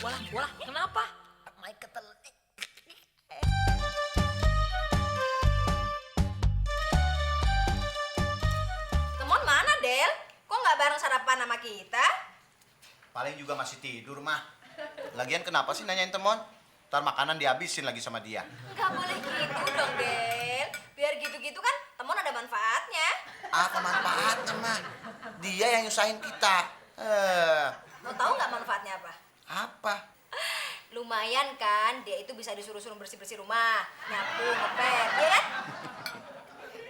Walah, kenapa? Mai ketel. Temon mana, Del? Kok nggak bareng sarapan sama kita? Paling juga masih tidur, mah. Lagian kenapa sih nanyain Temon? Ntar makanan dihabisin lagi sama dia. Nggak boleh gitu dong, Del. Biar gitu-gitu kan Temon ada manfaatnya. Apa manfaatnya, mah? Dia yang nyusahin kita. Mau tahu nggak manfaatnya apa? Apa? Lumayan kan, dia itu bisa disuruh-suruh bersih-bersih rumah, nyapu, ngepel, ya kan?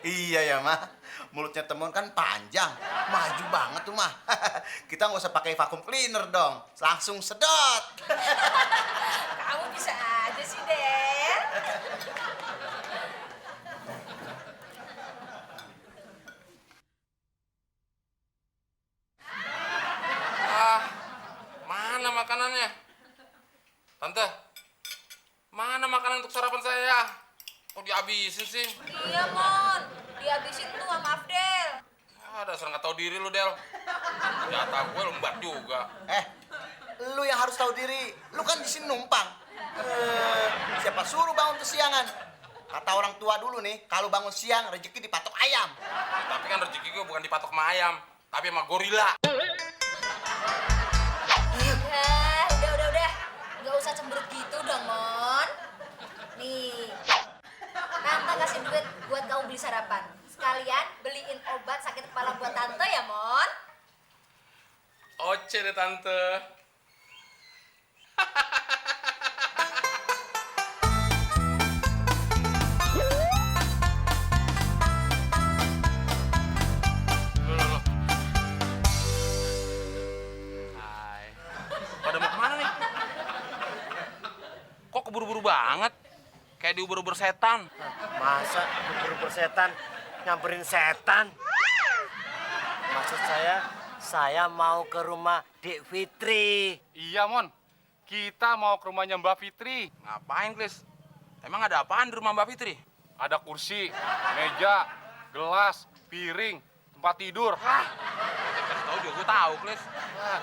Iya ya, mah. Mulutnya Temon kan panjang. Maju banget tuh, mah. Kita nggak usah pakai vacuum cleaner dong. Langsung sedot. Kamu bisa aja sih, Del. Mana makanannya? Tante, mana makanan untuk sarapan saya? Kok dihabisin sih? Iya, Mon. Dihabisin tuh sama Afdel. Dasar nggak tahu diri lu, Del. Jatah gue lembat juga. Lu yang harus tahu diri. Lu kan di sini numpang. Siapa suruh bangun kesiangan? Kata orang tua dulu nih, kalau bangun siang rezeki dipatok ayam. Tapi kan rezeki gue bukan dipatok sama ayam, tapi sama gorila. Udah. Nggak usah cemberut gitu dong, Mon. Nih, Tante kasih duit buat kamu beli sarapan. Sekalian beliin obat sakit kepala buat Tante ya, Mon. Oce deh, Tante. Loh. Hai. Pada mau kemana nih? Kok keburu-buru banget? Kayak diuber-uber setan. Masa ubur setan nyamperin setan? Maksud saya mau ke rumah Dek Fitri. Iya, Mon. Kita mau ke rumahnya Mbak Fitri. Ngapain, Klis? Emang ada apaan di rumah Mbak Fitri? Ada kursi, meja, gelas, piring, tempat tidur. Kasih tahu juga gue tahu, Klis.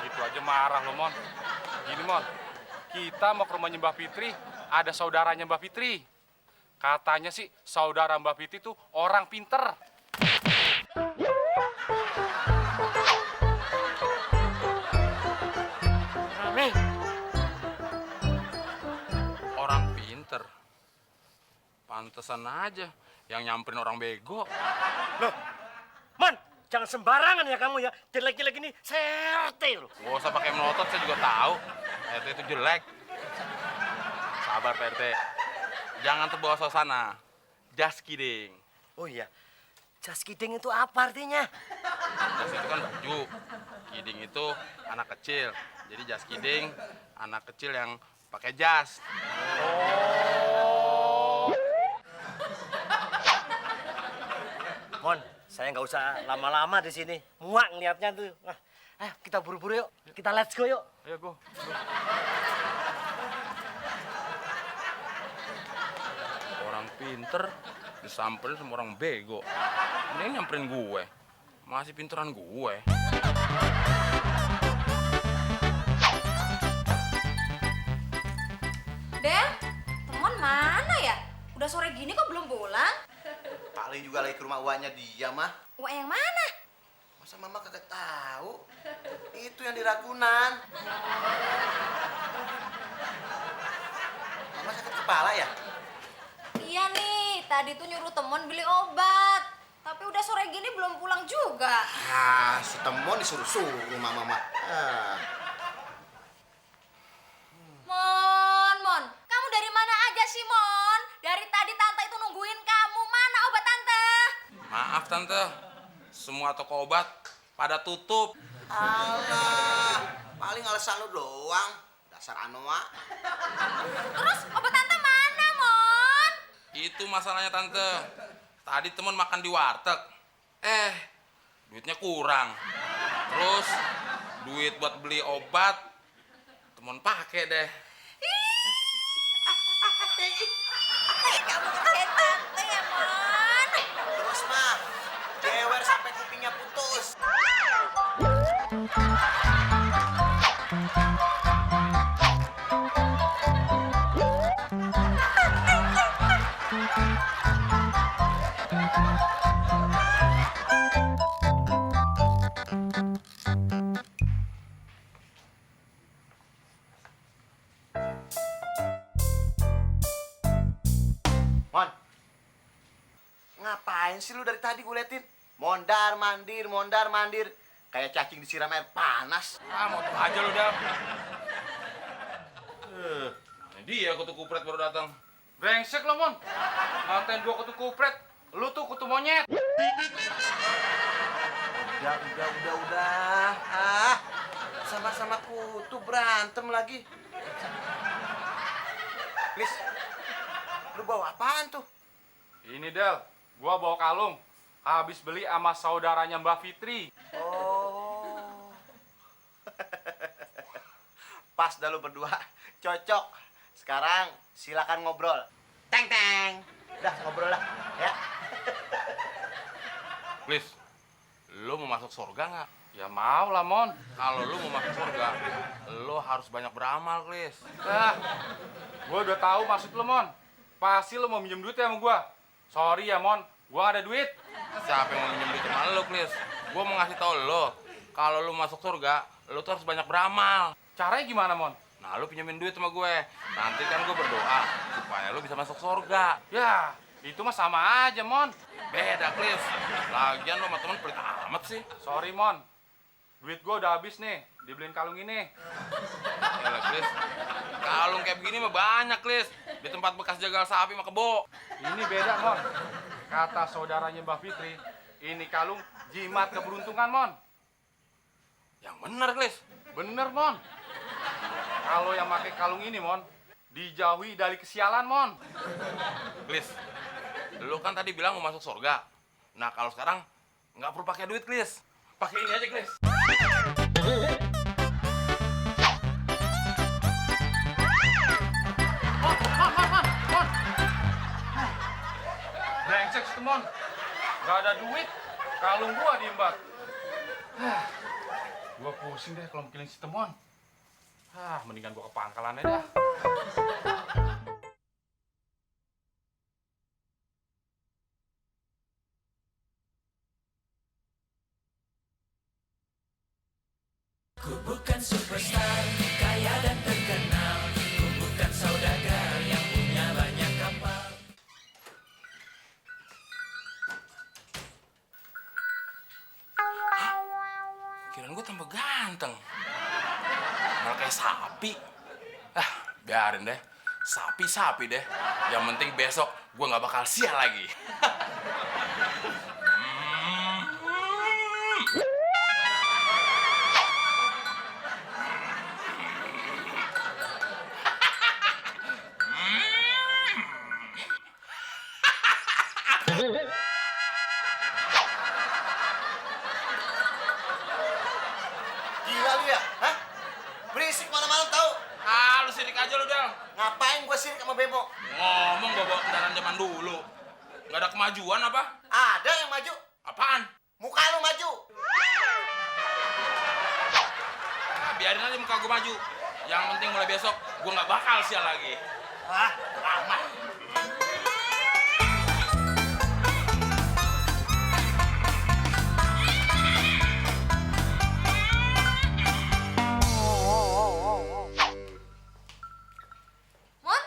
Gitu aja marah lo, Mon. Gini, Mon. Kita mau ke rumahnya Mbak Fitri, ada saudaranya Mbak Fitri. Katanya sih saudara Mbak Fitri tuh orang pinter. Rame. Orang pinter. Pantesan aja yang nyamperin orang bego. Loh, Man, jangan sembarangan ya kamu ya. Jelek-jelek ini serte loh. Gak usah pakai melotot, saya juga tahu. RT itu jelek. Sabar, Pak RT. Jangan terbawa suasana. Just kidding. Oh iya, just kidding itu apa artinya? Just itu kan baju. Kidding itu anak kecil. Jadi just kidding, anak kecil yang pakai jas. Mon, saya nggak usah lama-lama di sini. Muak ngeliatnya tuh. Ayo kita buru-buru yuk. Kita let's go yuk. Ayo, go. Orang pinter disamperin sama orang bego. Ini nyamperin gue. Masih pinteran gue. Del, Temon mana ya? Udah sore gini kok belum pulang? Paling juga lagi ke rumah uaknya dia, mah. Wah, yang mana? Masa mama kagak tahu? Itu yang di Ragunan. Mama sakit kepala ya? Iya nih, tadi tuh nyuruh Temon beli obat. Tapi udah sore gini belum pulang juga. Si Temon disuruh-suruh mama, mah. Mon, kamu dari mana aja sih, Mon? Dari tadi Tante itu nungguin kamu. Mana obat Tante? Maaf, Tante. Semua toko obat pada tutup. Alah, paling alasan lu doang. Dasar Anoa. Terus obat Tante mana, Mon? Itu masalahnya, Tante. Tadi temen makan di warteg. Duitnya kurang. Terus duit buat beli obat temen pakai deh. Kamu ngerjain Tante ya, Mon? Terus, mah, jewer sampai kupingnya putus. Ngapain sih lu dari tadi gue liatin? Mondar mandir. Kayak cacing disiram air panas. Mau tuh aja lu, Del. Ini dia kutu kupret baru datang. Brengsek lo, Mon. Ngatain gua kutu kupret. Lu tuh kutu monyet. Udah. Ah, sama-sama kutu berantem lagi. Please, lu bawa apaan tuh? Ini, Del. Gua bawa kalung. Habis beli sama saudaranya Mbak Fitri. Oh. Pas dah lu berdua. Cocok. Sekarang silakan ngobrol. Teng. Udah ngobrol lah, ya. Please, lu mau masuk surga nggak? Ya mau lah, Mon. Kalau lu mau masuk surga, lu harus banyak beramal, Chris. Gua udah tahu maksud lu, Mon. Pasti lu mau minjem duit ya sama gua. Sorry ya, Mon. Gua nggak ada duit. Siapa yang mau minjem duit sama lu, Chris? Gua mau ngasih tau lu, kalau lu masuk surga, lu tuh harus banyak beramal. Caranya gimana, Mon? Nah, lu pinjemin duit sama gue. Nanti kan gue berdoa supaya lu bisa masuk surga. Ya, itu mah sama aja, Mon. Beda, Cliff. Lagian lu sama temen pelit amat sih. Sorry, Mon. Duit gue udah habis nih. Dibeliin kalung ini. Yalah, Cliff. Kalung kayak begini mah banyak, Cliff. Di tempat bekas jagal sapi sama kebo. Ini beda, Mon. Kata saudaranya Mbak Fitri, ini kalung jimat keberuntungan, Mon. Yang bener, Cliff. Bener, Mon. Kalau yang pakai kalung ini, Mon, dijauhi dari kesialan, Mon. Klis, lu kan tadi bilang mau masuk surga. Nah, kalau sekarang nggak perlu pakai duit, Klis. Pakai ini aja, Klis. Mon. Brengsek situ, Mon. Nggak ada duit, kalung gua diembat. Gua pusing deh kalau mikirin si Temon. Mendingan gua ke pangkalan aja. Ku bukan superstar, kaya dan terkenal. Ku bukan saudagar yang punya banyak kapal. Kirain gua tambah ganteng. Malah kayak sapi. Biarin deh. Sapi deh. Yang penting besok gue nggak bakal sial lagi. Gila lu ya? Hah? Berisik malam-malam tahu? Lu sirik aja lu, Del. Ngapain gua sirik sama Bemo? Ngomong bawa kendaraan zaman dulu. Nggak ada kemajuan apa? Ada yang maju. Apaan? Muka lu maju. Biarin aja muka gue maju. Yang penting mulai besok gue nggak bakal sial lagi. Lama. Mon,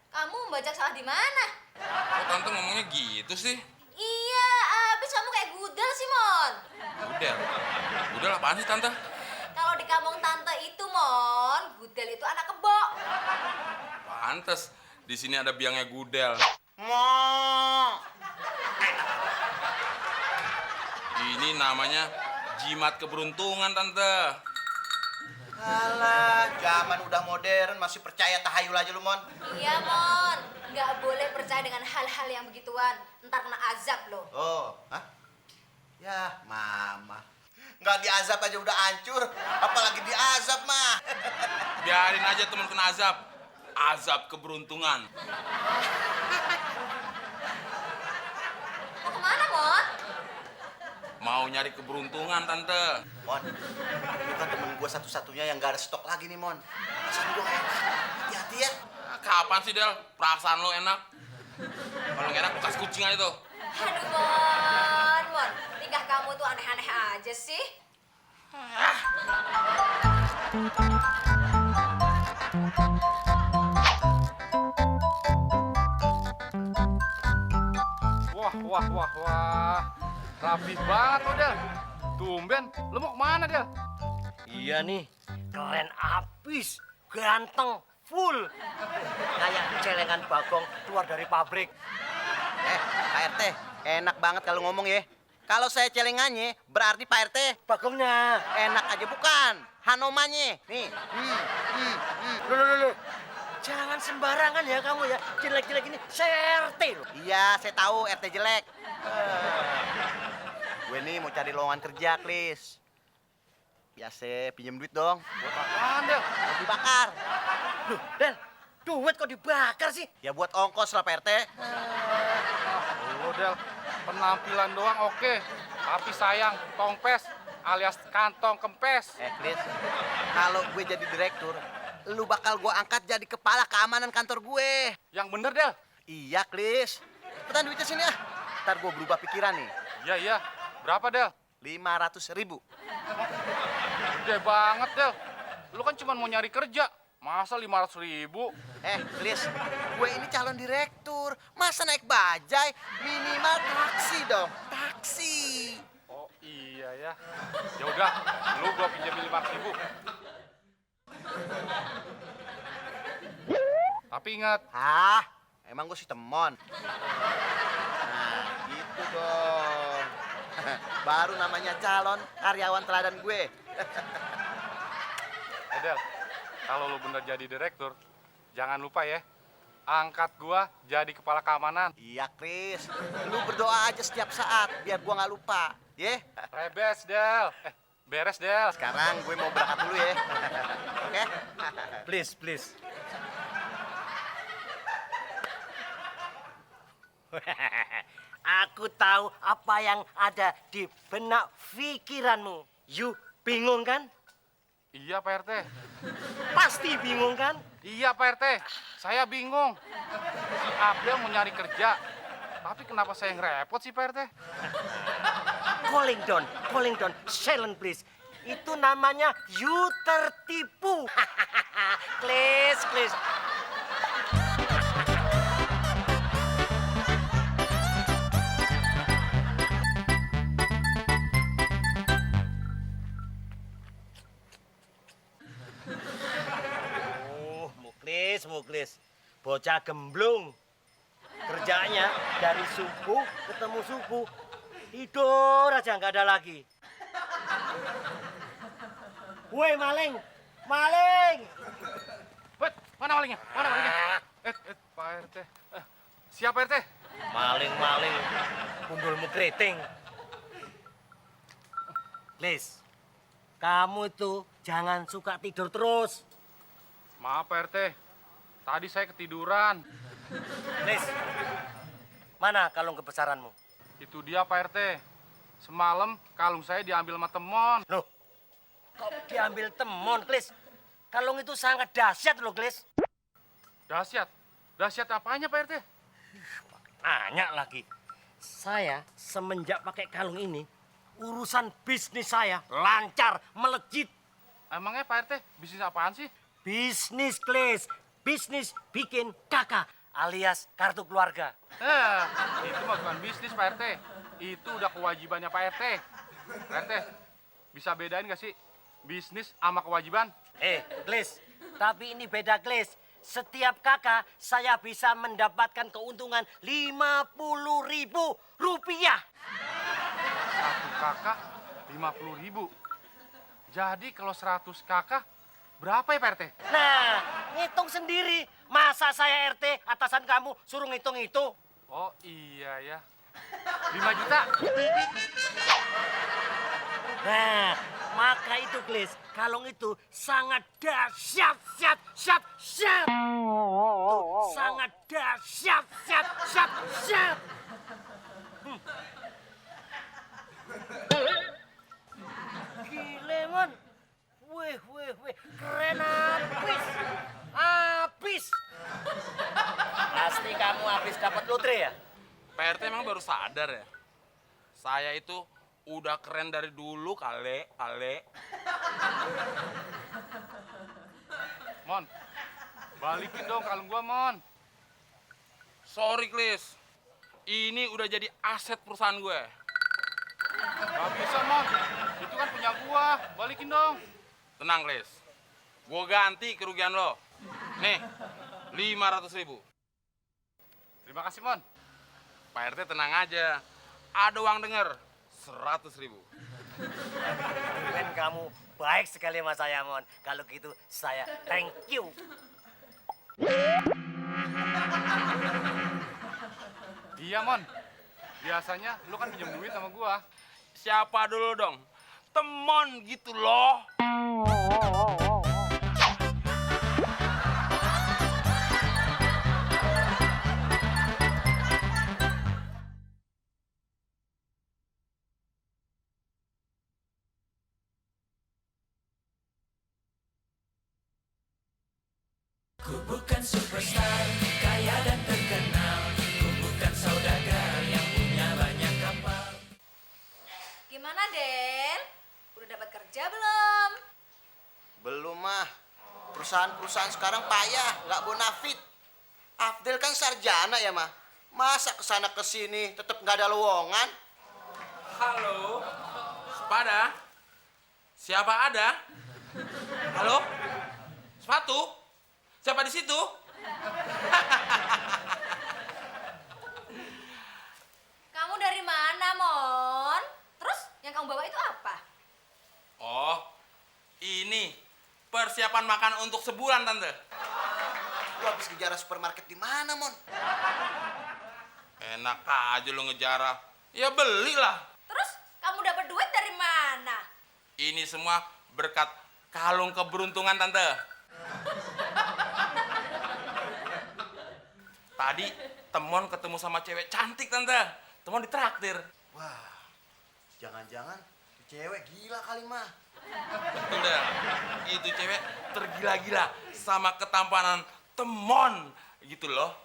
kamu membajak salah di mana? Kok tante ngomongnya gitu sih? Iya, abis kamu kayak gudel sih, Mon. Udah apaan sih tante? Kalau di kampung tante itu, Mon, gudel itu anak kebo. Pantes di sini ada biangnya gudel. Ini namanya jimat keberuntungan, tante. Alah, zaman udah modern masih percaya tahayul aja lu, Mon. Iya, Mon. Nggak boleh percaya dengan hal-hal yang begituan. Ntar kena azab loh. Oh, hah? Ya, mama. Nggak diazab aja udah hancur, apalagi diazab mah. Biarin aja temen kena azab. Azab keberuntungan. Mau kemana, Mon? Mau nyari keberuntungan, tante. Mon, lu kan temen gue satu-satunya yang gak ada stok lagi nih, Mon. Perasaan gue enak. Hati-hati ya. Kapan sih, Del? Perasaan lo enak? Kalau nggak enak, bekas kucing aja tuh. Aduh, Mon. Tingkah kamu tuh aneh-aneh aja sih. Wah, Wah. Rapi banget lo, Del. Tumben, lu mau kemana, Del? Iya nih, keren abis, ganteng, full. Kayak celengan Bagong keluar dari pabrik. Pak RT, enak banget kalau ngomong ya. Kalau saya celengannya, berarti Pak RT Bagongnya. enak aja bukan. Hanomanya. Nih. Loh. Jangan sembarangan ya kamu ya. Jelek-jelek ini saya RT loh. Iya, saya tahu RT jelek. Gue nih mau cari lowongan kerja, Klis. Biasa pinjem duit dong. Buat apaan, Del? Buat dibakar. Loh, Del, duit kok dibakar sih? Ya buat ongkos lah, Pak RT. Lu, Del, penampilan doang oke. Tapi sayang, tongpes alias kantong kempes. Klis, kalau gue jadi direktur, lu bakal gue angkat jadi kepala keamanan kantor gue. Yang bener, Del. Iya, Klis. Cepetan duitnya sini ah. Ntar gue berubah pikiran nih. Iya. Berapa, Del? 500.000. Gede banget, Del. Lu kan cuma mau nyari kerja. Masa 500.000? Klis, gue ini calon direktur. Masa naik bajai? Minimal taksi dong. Taksi. Oh iya ya. Ya udah, lu gua pinjemin 500.000. Tapi ingat, Emang gue si temon. Nah, gitu dong. Baru namanya calon karyawan teladan gue. Del, kalau lu bener jadi direktur, jangan lupa ya, angkat gua jadi kepala keamanan. Iya, Kris. Lu berdoa aja setiap saat biar gua nggak lupa. Ye? Rebes, Del. Beres, Del. Sekarang gue mau berangkat dulu ya. Oke? Please. Aku tahu apa yang ada di benak pikiranmu. You bingung kan? Iya, Pak RT. Pasti bingung kan? Iya, Pak RT. Saya bingung. Si Abdel mau nyari kerja. Tapi kenapa saya yang repot sih, Pak RT? Calling down, silent please. Itu namanya you tertipu. Please. Muklis. Bocah gemblung. Kerjanya dari subuh ketemu subuh. Tidur aja nggak ada lagi. Woi maling. Wait, mana malingnya? Pak RT. Siapa RT? Maling. Gundulmu keriting. Lis, kamu itu jangan suka tidur terus. Maaf, Pak RT. Tadi saya ketiduran. Lis, mana kalung kebesaranmu? Itu dia, Pak RT. Semalam kalung saya diambil sama temon. Loh, kok diambil temon, Klis? Kalung itu sangat dahsyat loh, Klis. Dahsyat. Dahsyat apanya, Pak RT? Nanya lagi. Saya semenjak pakai kalung ini, urusan bisnis saya lancar, melejit. Emangnya Pak RT bisnis apaan sih? Bisnis, Klis. Bisnis bikin kakak alias kartu keluarga. Itu mah bukan bisnis, Pak RT. Itu udah kewajibannya Pak RT. Pak RT, bisa bedain gak sih bisnis sama kewajiban? Klis, tapi ini beda, Klis. Setiap kakak saya bisa mendapatkan keuntungan 50.000 rupiah. Satu kakak 50.000. Jadi kalau 100 kakak berapa ya, Pak RT? Nah, ngitung sendiri. Masa saya RT atasan kamu suruh ngitung itu? Oh iya ya. 5 juta. Nah, maka itu, Klis, kalung itu sangat dahsyat. Tuh, sangat dahsyat. Gile, Mon. Wih, keren habis. Pasti kamu habis dapat lotre ya? Pak RT emang baru sadar ya? Saya itu udah keren dari dulu, kale. Mon, balikin dong kalung gua, Mon. Sorry, Klis. Ini udah jadi aset perusahaan gue. Gak bisa, Mon. Itu kan punya gua. Balikin dong. Tenang, Klis. Gue ganti kerugian lo. Nih, 500.000. Terima kasih, Mon. Pak RT tenang aja. Ada uang denger, 100.000. Kan kamu baik sekali sama saya, Mon. Kalau gitu saya thank you. Iya, Mon. Biasanya lu kan pinjam duit sama gua. Siapa dulu dong? Temon gitu loh. Ku bukan superstar, kaya dan terkenal. Ku bukan saudagar yang punya banyak kapal. Gimana, Del? Udah dapat kerja belum? Belum mah. Perusahaan-perusahaan sekarang payah, nggak bonafit. Afdel kan sarjana ya mah. Masa kesana kesini tetap nggak ada lowongan? Halo, Sepada? Siapa ada? Halo? Sepatu? Siapa di situ? Kamu dari mana, Mon? Terus yang kamu bawa itu apa? Oh, ini persiapan makan untuk sebulan, Tante. Lu habis ngejar supermarket di mana, Mon? Enak aja lu ngejarah. Ya belilah. Terus kamu dapat duit dari mana? Ini semua berkat kalung keberuntungan, Tante. Tadi Temon ketemu sama cewek cantik, Tante. Temon ditraktir. Wah, jangan-jangan tuh cewek gila kali mah. Betul dah. Itu cewek tergila-gila sama ketampanan Temon gitu loh.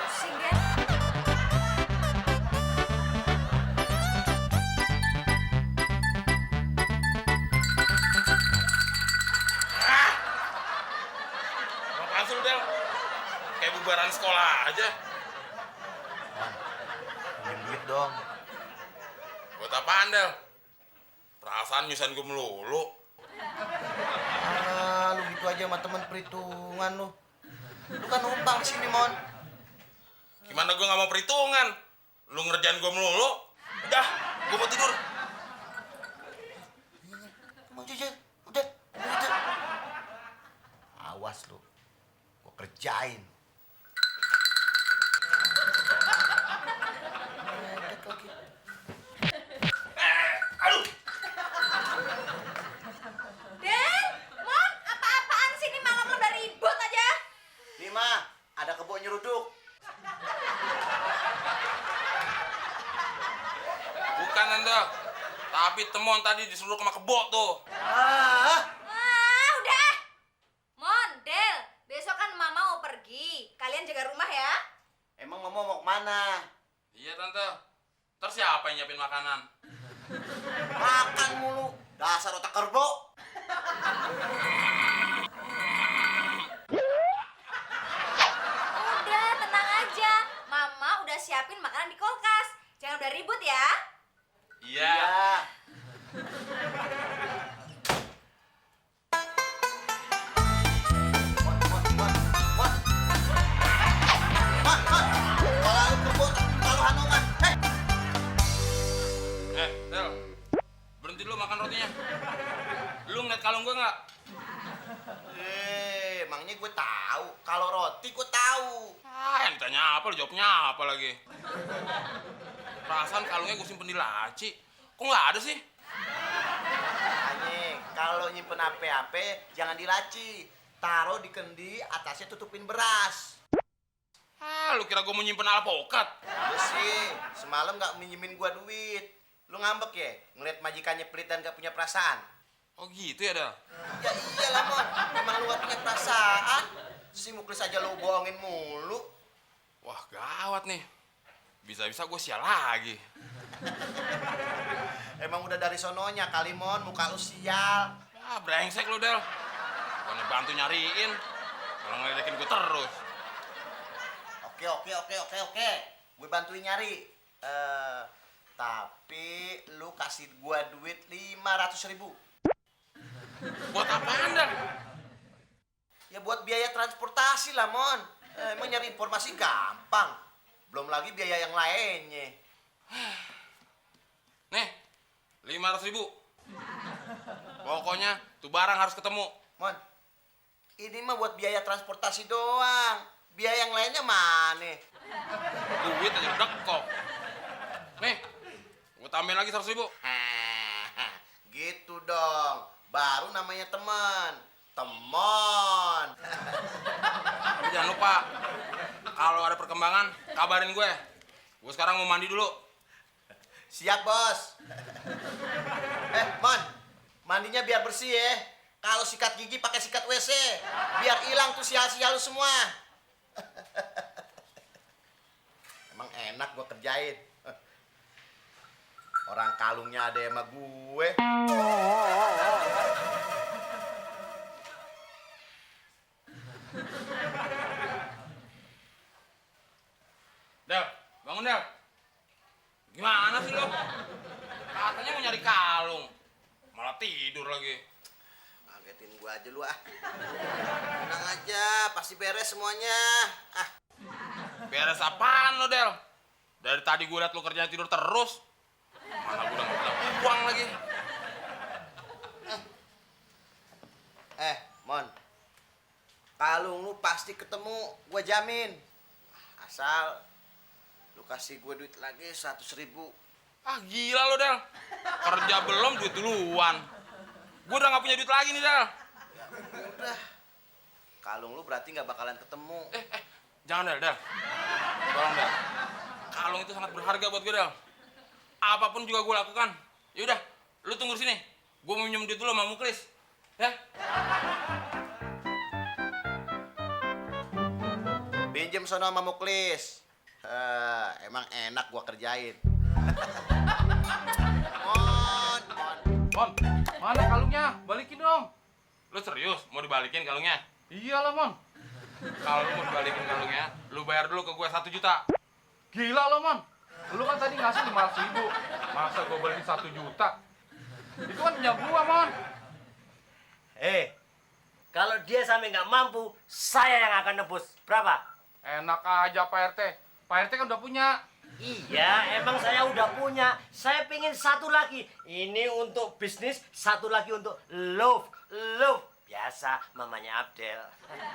Pusing, Del. Apaan sih lu, Del? Kayak bubaran sekolah aja. Pinjem duit dong. Buat apaan, Del? Perasaan nyusahin gue melulu. Ah, lu gitu aja sama temen perhitungan lu. Lu kan numpang di sini, Mon. Gimana gue gak mau perhitungan? Lu ngerjain gue melulu. Udah, gue mau tidur. Mau jajan, udah, udah. Awas lu, gua kerjain. Ngedek lagi. Aduh, Del, Mon, apa-apaan sih ini malam udah ribut aja? Nih, mah, ada kebo nyeruduk. bukan, Tante. Tapi Temon tadi disuruh sama kebo tuh. Ah, Ah, udah. Mon, Del, besok kan Mama mau pergi. Kalian jaga rumah ya. emang mama mau kemana? Iya, Tante. Terus siapa yang nyiapin makanan? Makan mulu, dasar otak kerbau. Udah, tenang aja. Mama udah siapin makanan di kulkas. Jangan udah ribut ya. Iya. Mon, Mon, Mon, Mon. Mon, Mon. Kalau lu kerbau, kalau hanungan. Del. Berhenti dulu makan rotinya. Lu ngeliat kalung gue nggak? Emangnya gue tahu. Kalau roti gue tahu. Ah, yang ditanya apa, lu jawabnya apa lagi? Perasaan kalungnya gue simpen di laci. Kok nggak ada sih? Makanya kalau nyimpen ape-ape jangan di laci. Taruh di kendi, atasnya tutupin beras. Ah, lu kira gue mau nyimpen alpokat? Iya sih, semalam nggak minjemin gue duit. Lu ngambek ya? Ngeliat majikannya pelit dan gak punya perasaan? Oh gitu ya, Del? Ya iyalah, Mon. Emang lu gak punya perasaan? Si Muklis aja lu bohongin mulu. Wah, gawat nih. Bisa-bisa gue sial lagi. Emang udah dari sononya kali, Mon. Muka lu sial. Ah, brengsek lu, Del. Bukannya bantu nyariin. Kalau ngeledekin gue terus. Oke. Gue bantuin nyari. Tapi lu kasih gua duit 500.000. Buat apaan, Del? Ya buat biaya transportasi lah, Mon. Emang nyari informasi gampang. Belum lagi biaya yang lainnya. Nih, 500.000. Pokoknya tuh barang harus ketemu. Mon, ini mah buat biaya transportasi doang. Biaya yang lainnya mana? Duit aja udah kok. Nih, gue tambahin lagi 100.000. Gitu dong. Baru namanya teman. Temon. Tapi jangan lupa, kalau ada perkembangan, kabarin gue. Gue sekarang mau mandi dulu. Siap, Bos. Mon, mandinya biar bersih ya. Kalau sikat gigi pakai sikat WC. Biar hilang tuh sial-sial lu semua. Emang enak gua kerjain. Orang kalungnya ada sama gue. Del, bangun Del. Gimana sih lo? Katanya mau nyari kalung, malah tidur lagi. Ngagetin gua aja lu ah. Tenang aja, pasti beres semuanya. Ah, Beres apaan lo, Del? Dari tadi gue liat lo kerjanya tidur terus. Mana gue udah nggak punya uang lagi. Mon. Kalung lu pasti ketemu, gua jamin. Asal lu kasih gue duit lagi 100.000. Ah gila lo, Del. Kerja belum, duit duluan. Gue udah nggak punya duit lagi nih, Del. Udah. Kalung lu berarti nggak bakalan ketemu. Jangan, Del. Tolong, Del. Kalung itu sangat berharga buat gue, Del. Apapun juga gue lakukan. Yaudah, lu tunggu di sini. Gue mau minjem duit dulu sama Muklis. Ya? Pinjem sono sama Muklis. Emang enak gua kerjain. Mon. Mon, mana kalungnya? Balikin dong. Lu serius mau dibalikin kalungnya? Iyalah, Mon. Kalau lu mau dibalikin kalungnya, lu bayar dulu ke gue 1 juta. Gila lo, Mon. Lu kan tadi ngasih 500.000. Masa gua balikin 1 juta? Itu kan punya gua, Mon. Kalau dia sampai nggak mampu, saya yang akan nebus. Berapa? Enak aja Pak RT. Pak RT kan udah punya. Iya, emang saya udah punya. Saya pingin satu lagi. Ini untuk bisnis, satu lagi untuk love. Biasa mamanya Abdel.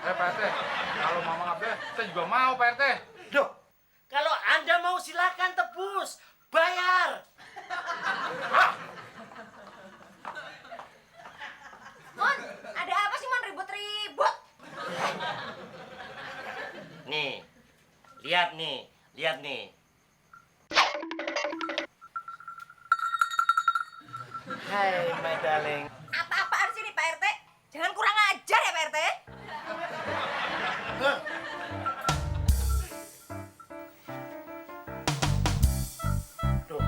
Pak RT, kalau Mama Abdel, saya juga mau Pak RT. Duh, kalau Anda mau silakan tebus. Bayar. Mon, ada apa sih Mon ribut-ribut? Nih, lihat nih. Hai, my darling. Apa-apaan sih nih Pak RT? Jangan kurang ajar ya Pak RT. Duh,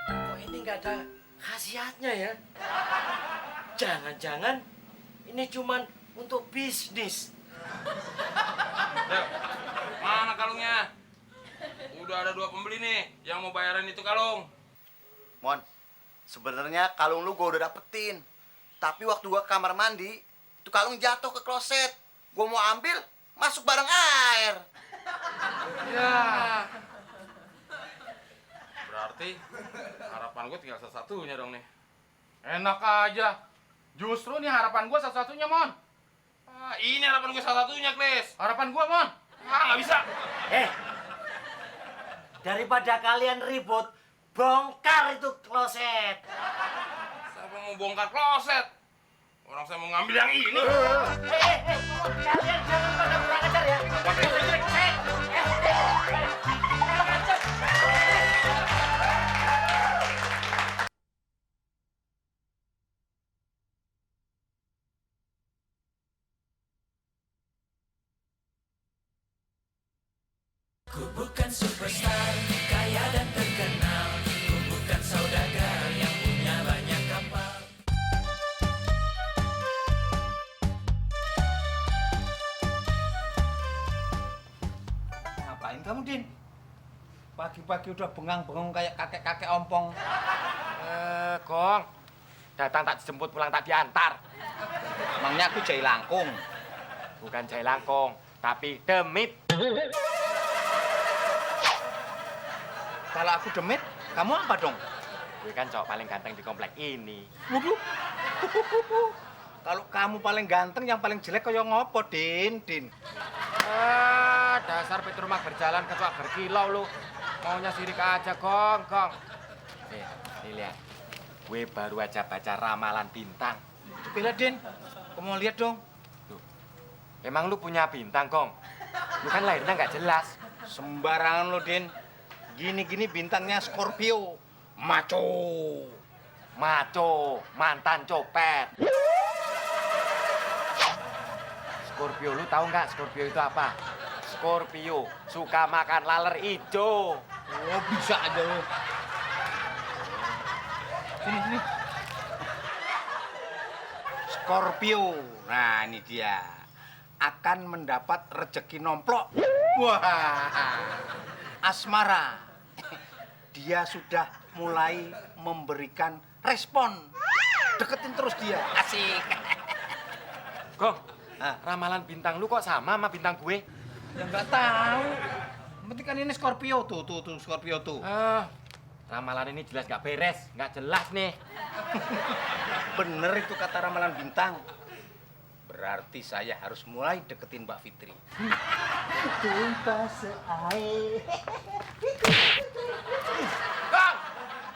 kok ini nggak ada khasiatnya ya? Jangan-jangan ini cuman untuk bisnis. Del, mana kalungnya? Udah ada 2 pembeli nih yang mau bayarin itu kalung. Mon, sebenarnya kalung lu gua udah dapetin. Tapi waktu gua ke kamar mandi, itu kalung jatuh ke kloset. Gua mau ambil, masuk bareng air. Ya. Berarti harapan gue tinggal satu-satunya dong nih. Enak aja. Justru nih harapan gua satu-satunya, Mon. Ah, ini harapan gue satu-satunya, Klis. Harapan gua, Mon. Ah, nggak bisa. Daripada kalian ribut, bongkar itu kloset. Siapa mau bongkar kloset? Orang saya mau ngambil yang ini. Kalian jangan pada kurang ajar ya. Ku bukan superstar, kaya dan terkenal. Ku bukan saudagar yang punya banyak kapal. Pagi-pagi udah bengang-bengong kayak kakek-kakek ompong. Gong. Datang tak dijemput, pulang tak diantar. Emangnya aku jai langkung. Bukan jai langkung, tapi demit. Kalau aku demit, kamu apa dong? Gue kan cowok paling ganteng di komplek ini. Waduh. Kalau kamu paling ganteng, yang paling jelek kaya ngopo, Din? Dasar Peter Mak berjalan kecoak berkilau lu. Maunya sirik aja, Gong. Nih lihat. Gue baru aja baca ramalan bintang. Coba Din, kamu mau lihat dong. Tuh. Emang lu punya bintang, Gong? Lu kan lahirnya nggak jelas. Sembarangan lo, Din. Gini-gini bintangnya Scorpio. Maco. Maco, mantan copet. Scorpio, lu tahu nggak Scorpio itu apa? Scorpio suka makan laler ijo. Oh, bisa aja lo. Sini. Scorpio. Nah, ini dia. Akan mendapat rezeki nomplok. Wah. Asmara. Dia sudah mulai memberikan respon. Deketin terus dia. Asik. Gong, ramalan bintang lu kok sama bintang gue? Ya nggak tahu. Yang penting kan ini Scorpio tuh Scorpio tuh. Ramalan ini jelas nggak beres, nggak jelas nih. Bener itu kata ramalan bintang. Berarti saya harus mulai deketin Mbak Fitri.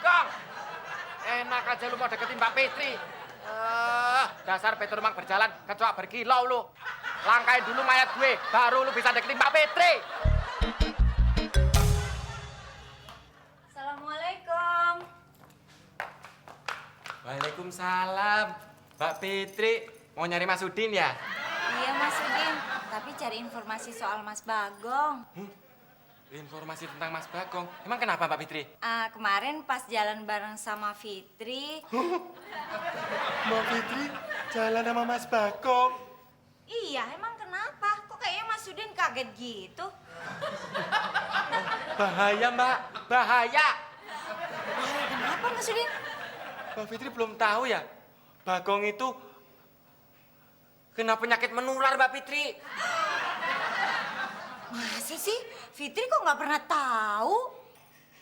Gong! Enak aja lu mau deketin Mbak Fitri. Dasar Peter Mak berjalan kecoak berkilau lu. Langkain dulu mayat gue, baru lu bisa deketin Mbak Fitri. Assalamualaikum. Waalaikumsalam. Mbak Fitri, mau nyari Mas Udin ya? Iya Mas Udin, tapi cari informasi soal Mas Bagong. Informasi tentang Mas Bagong. Emang kenapa Mbak Fitri? Kemarin pas jalan bareng sama Fitri. Mbak Fitri jalan sama Mas Bagong. Iya, emang kenapa? Kok kayaknya Mas Udin kaget gitu? Bahaya Mbak, bahaya. Kenapa Mas Udin? Mbak Fitri belum tahu ya, Bagong itu kena penyakit menular Mbak Fitri. Masa sih? Fitri kok nggak pernah tahu?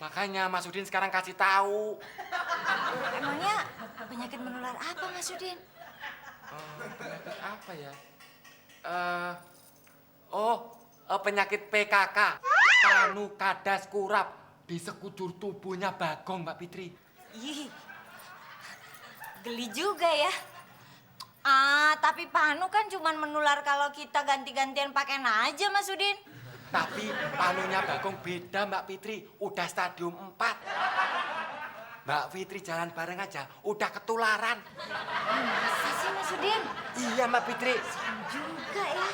Makanya Mas Udin sekarang kasih tahu. Emangnya penyakit menular apa Mas Udin? Penyakit apa ya? Penyakit PKK. Panu kadas kurap di sekujur tubuhnya Bagong Mbak Fitri. Ih, geli juga ya. Tapi panu kan cuma menular kalau kita ganti-gantian pakaian aja Mas Udin. Tapi panunya Bagong beda Mbak Fitri, udah stadium 4. Mbak Fitri jalan bareng aja, udah ketularan. Masa sih Mas Udin? Iya Mbak Fitri. Juga ya.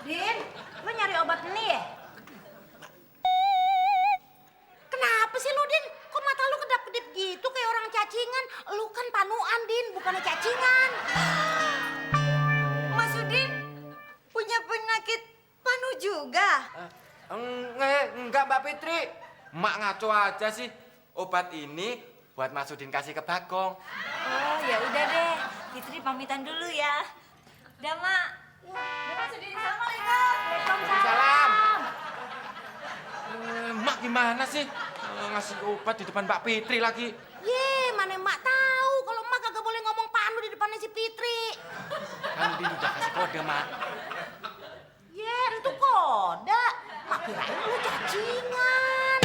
Din, lo nyari obat ini ya? Kenapa sih lu, Din? Kok mata lu kedap-kedip gitu kayak orang cacingan? Lu kan panuan, Din, bukannya cacingan. Mas Udin punya penyakit panu juga? Enggak Mbak Fitri. Mak ngaco aja sih. Obat ini buat Mas Udin kasih ke Bagong. Oh ya udah deh, Fitri pamitan dulu ya. Dah Mak. Dah Mas Udin, assalamualaikum. Salam. Mak gimana sih? Ngasih obat di depan Mbak Fitri lagi. Ye, mana emak tahu kalau emak kagak boleh ngomong panu di depannya si Fitri. Kan Udin udah kasih kode, Mak. Ye, itu kode. Mak kirain lu cacingan.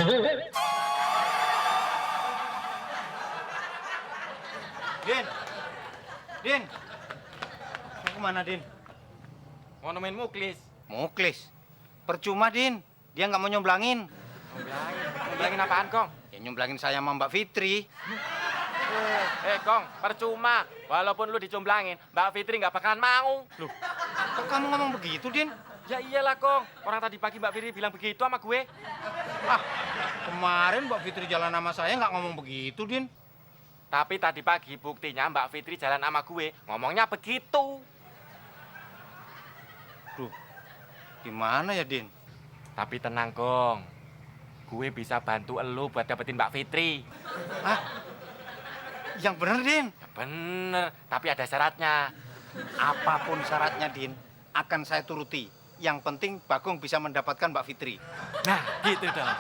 Din. Mau kemana, Din? Mau nemuin Muklis. Muklis. Percuma, Din. Dia nggak mau nyomblangin. Nyomblangin apaan, Kong? Ya nyomblangin saya sama Mbak Fitri. Kong, percuma. Walaupun lu dicomblangin, Mbak Fitri nggak bakalan mau. Loh, kok kamu ngomong begitu, Din? Ya iyalah, Kong. Orang tadi pagi Mbak Fitri bilang begitu sama gue. Ah, kemarin Mbak Fitri jalan sama saya nggak ngomong begitu, Din. Tapi tadi pagi buktinya Mbak Fitri jalan sama gue, ngomongnya begitu. Duh, gimana ya, Din? Tapi tenang, Kong. gue bisa bantu elu buat dapetin Mbak Fitri. Hah? Yang bener, Din. Ya bener, tapi ada syaratnya. Apapun syaratnya, Din, akan saya turuti. Yang penting Bagong bisa mendapatkan Mbak Fitri. Nah, gitu dong.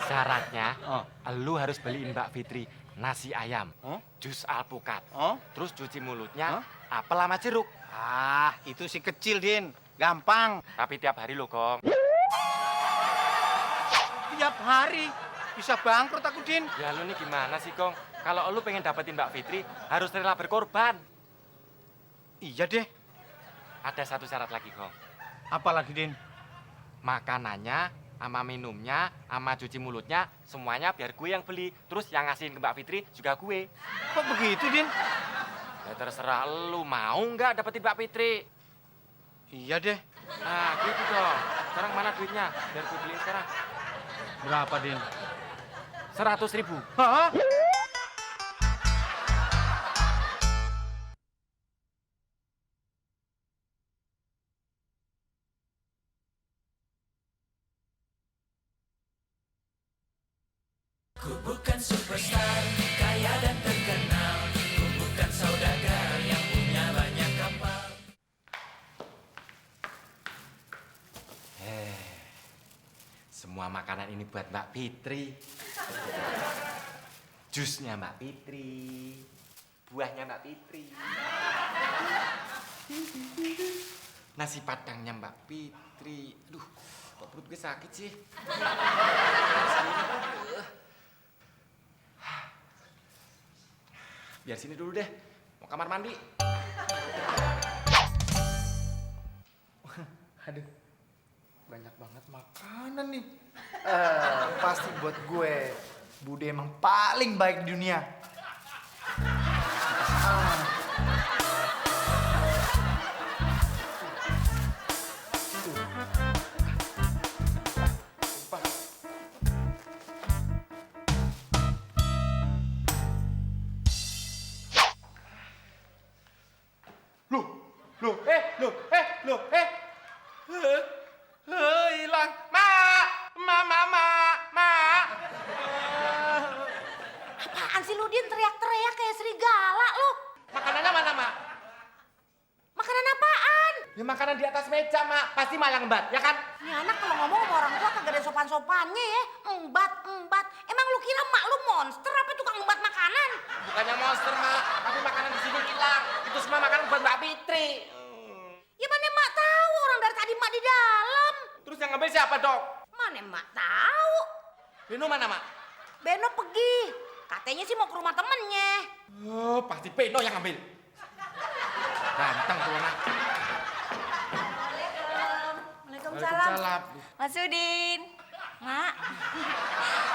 Syaratnya, Oh. elu harus beliin Mbak Fitri nasi ayam, Oh? jus alpukat, Oh? terus cuci mulutnya, Oh? apel sama jeruk. Ah, itu si kecil, Din. Gampang. Tapi tiap hari lo, Gong. Tiap hari. Bisa bangkrut aku, Din. Ya lu nih gimana sih, Gong? Kalau lu pengen dapetin Mbak Fitri, harus rela berkorban. Iya deh. Ada satu syarat lagi, Gong. Apa lagi, Din? Makanannya, sama minumnya, sama cuci mulutnya, semuanya biar gue yang beli. Terus yang ngasihin ke Mbak Fitri juga gue. Kok begitu, Din? Ya terserah lu, mau nggak dapetin Mbak Fitri? Iya deh. Nah, gitu dong. Sekarang mana duitnya? Biar gue beliin sekarang. Berapa, Din? 100.000. Hah? Ku bukan superstar, kaya dan terkenal. Ku bukan saudagar yang punya banyak kapal. Semua makanan ini buat Mbak Fitri. Jusnya Mbak Fitri. Buahnya Mbak Fitri. Nasi padangnya Mbak Fitri. Aduh, kok perut gue sakit sih? Biar sini dulu deh. Mau kamar mandi. Aduh, banyak banget makanan nih. Pasti buat gue. Bude emang paling baik di dunia. Hilang. Ma. Apaan sih lu, Din? Teriak-teriak kayak serigala lu. Makanannya mana, Mak? Makanan apaan? Ya makanan di atas meja, Mak. Pasti Mak yang embat, ya kan? Ini anak kalau ngomong sama orang tua kagak ada sopan-sopannya ya. Embat. Emang lu kira mak lu monster apa tukang embat makanan? Bukannya monster, Mak. Tapi makanan di sini hilang. Itu semua makanan buat Mbak Fitri. Ya mana mak tahu, orang dari tadi mak di dalam. Terus yang ngambil siapa, Dok? Mana mak tahu? Beno mana, Mak? Beno pergi. Katanya sih mau ke rumah temennya. Oh, pasti Beno yang ngambil. Ganteng tuh anak. Waalaikumsalam. Mas Udin. Mak.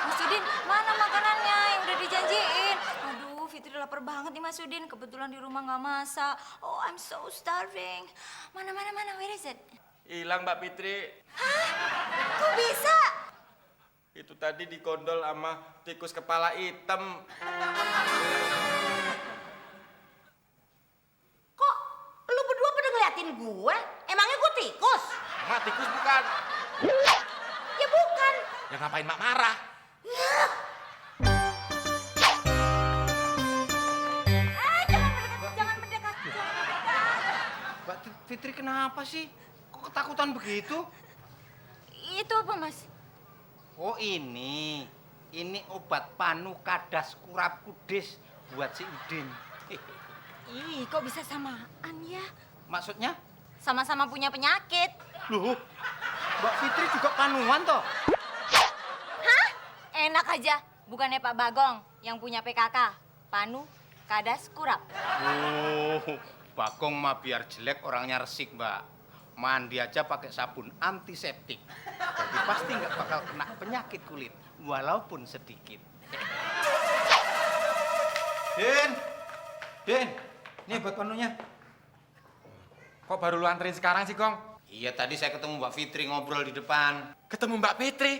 Mas Udin, mana makanannya yang udah dijanjiin? Aduh, Fitri lapar banget nih Mas Udin. Kebetulan di rumah nggak masak. Oh, I'm so starving. Mana, where is it? Hilang, Mbak Fitri. Kok bisa? Itu tadi digondol sama tikus kepala hitam. Kok lu berdua pada ngeliatin gue? Emangnya gue tikus? Mak, tikus bukan. Ya bukan. Ya ngapain Mak marah? Jangan mendekat. Mbak Fitri kenapa sih? Kok ketakutan begitu? Itu apa, Mas? Oh ini obat panu kadas kurap kudis buat si Udin. Ih, kok bisa samaan ya? Maksudnya? Sama-sama punya penyakit. Loh, Mbak Fitri juga panuan toh? Hah? Enak aja. Bukannya Pak Bagong yang punya PKK. Panu, kadas, kurap. Oh, Bagong mah biar jelek orangnya resik, Mbak. Mandi aja pakai sabun antiseptik. Jadi pasti nggak bakal kena penyakit kulit, walaupun sedikit. Din, ini obat panunya. Kok baru lu anterin sekarang sih, Gong? Iya, tadi saya ketemu Mbak Fitri ngobrol di depan. Ketemu Mbak Fitri.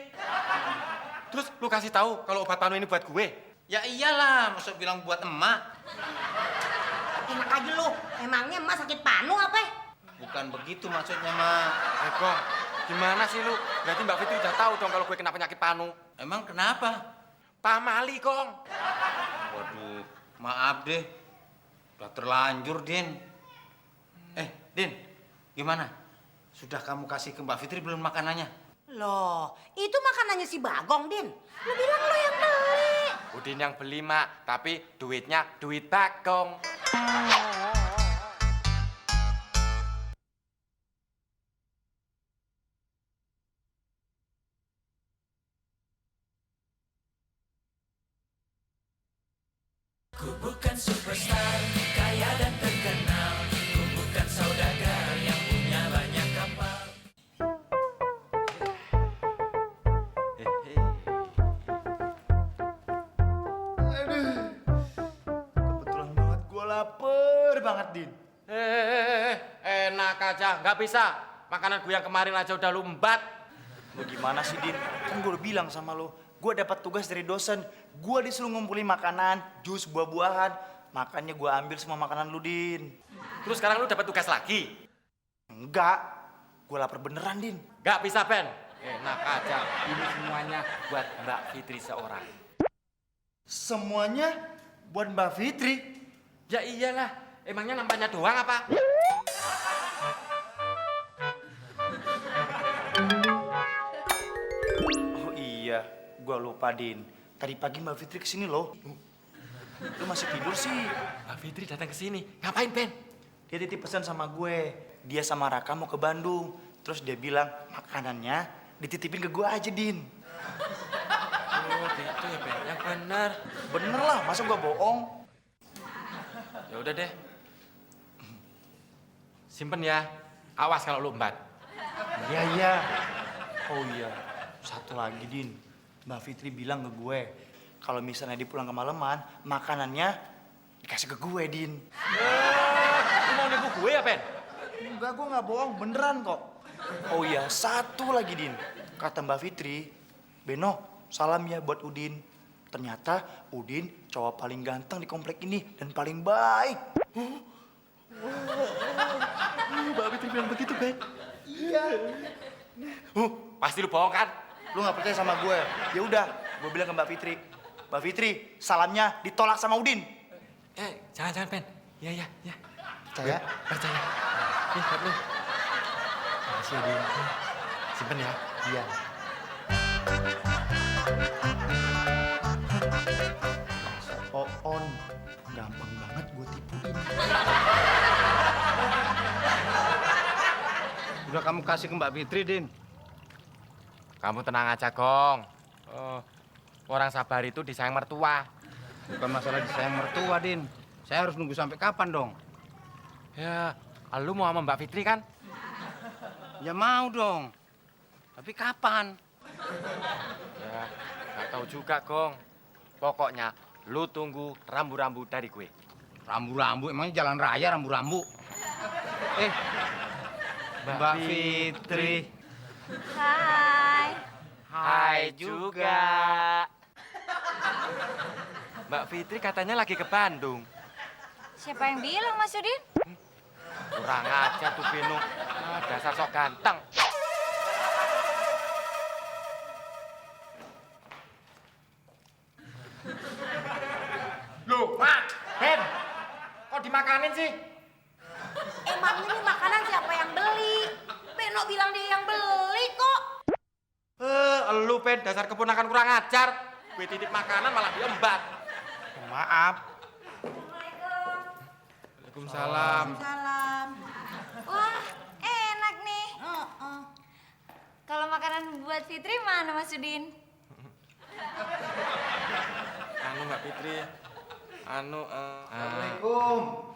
Terus lu kasih tahu kalau obat panu ini buat gue. Ya iyalah, maksud bilang buat emak. Enak aja lu. Emangnya emak sakit panu apa? Bukan begitu maksudnya, Mak. Gong, gimana sih lu? Berarti Mbak Fitri udah tahu dong kalau gue kena penyakit panu. Emang kenapa? Pamali, Kong. Waduh, maaf deh. Udah terlanjur, Din. Din, gimana? Sudah kamu kasih ke Mbak Fitri belum makanannya? Loh, itu makanannya si Bagong, Din. Lu bilang lo yang beli. Udin yang beli, Mak. Tapi duitnya duit Bagong. Ku bukan superstar, kaya dan terkenal. Ku bukan saudagar yang punya banyak kapal. Kebetulan banget gue lapar banget, Din. Enak aja. Nggak bisa. Makanan gue yang kemarin aja udah lumbat. Lo gimana sih, Din? Kan gue udah bilang sama lo, gue dapat tugas dari dosen. Gue disuruh ngumpulin makanan, jus, buah-buahan. Makanya gue ambil semua makanan lu, Din. Terus sekarang lu dapat tugas lagi? Enggak, gue lapar beneran, Din. Nggak bisa, Ben. Enak aja. Ini semuanya buat Mbak Fitri seorang. Semuanya buat Mbak Fitri. Ya iyalah. Emangnya nampaknya doang apa? Oh iya, gue lupa, Din. Tadi pagi Mbak Fitri kesini loh. Lu masih tidur sih? Mbak Fitri datang ke sini. Ngapain, Ben? Dia titip pesan sama gue. Dia sama Raka mau ke Bandung. Terus dia bilang makanannya dititipin ke gue aja, Din. Oh, gitu ya, Ben. Yang benar. Bener lah, masa gue bohong? Ya udah deh. Simpen ya. Awas kalau lu embat. Iya, iya. Oh iya, satu lagi, Din. Mbak Fitri bilang ke gue, kalau misalnya dia pulang kemalaman, makanannya dikasih ke gue, Din. Lu mau nipu gue ya, Ben? Enggak, gue nggak bohong, beneran kok. Oh iya, satu lagi, Din. Kata Mbak Fitri, Beno, salam ya buat Udin. Ternyata Udin cowok paling ganteng di komplek ini dan paling baik. Mbak Fitri bilang begitu, Ben. Iya. Pasti lu bohong kan? Lu nggak percaya sama gue? Ya udah, gue bilang ke Mbak Fitri. Mbak Fitri, salamnya ditolak sama Udin. Jangan, Ben. Ya. Percaya? Percaya. Nih, buat lu. Makasih ya, Din. Simpen ya. Iya. On, gampang banget gue tipuin. Udah kamu kasih ke Mbak Fitri, Din. Kamu tenang aja, Gong. Orang sabar itu disayang mertua. Bukan masalah disayang mertua, Din. Saya harus nunggu sampai kapan dong? Ya, lu mau sama Mbak Fitri kan? Ya mau dong. Tapi kapan? Ya, nggak tahu juga, Gong. Pokoknya lu tunggu rambu-rambu dari gue. Rambu-rambu, emangnya jalan raya rambu-rambu? Mbak Fitri. Hai. Hai juga. Mbak Fitri katanya lagi ke Bandung. Siapa yang bilang, Mas Udin? Kurang aja tuh Beno. Dasar sok ganteng. Loh, Mak, Ben, kok dimakanin sih? Emang ini makanan siapa yang beli? Beno bilang dia yang beli kok. Lu Ben, dasar keponakan kurang ajar. Gue titip makanan malah diembat. Maaf. Waalaikumsalam. Salam. Wah, enak nih. Kalau makanan buat Fitri mana, Mas Udin? Anu Mbak Fitri. Assalamualaikum.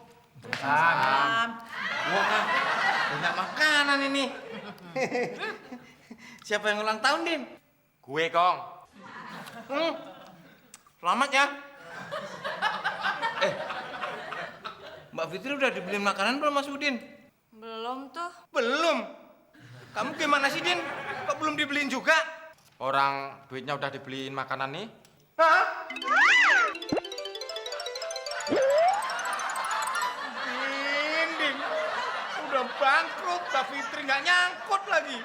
Salam. Wah, banyak makanan ini. Siapa yang ulang tahun, Din? Gue, Kong. Selamat ya. Mbak Fitri udah dibeliin makanan belum, Mas Udin? Belum tuh. Belum. Kamu gimana sih, Din? Kok belum dibeliin juga? Orang duitnya udah dibeliin makanan nih. Hah? Din, udah bangkrut. Mbak Fitri nggak nyangkut lagi.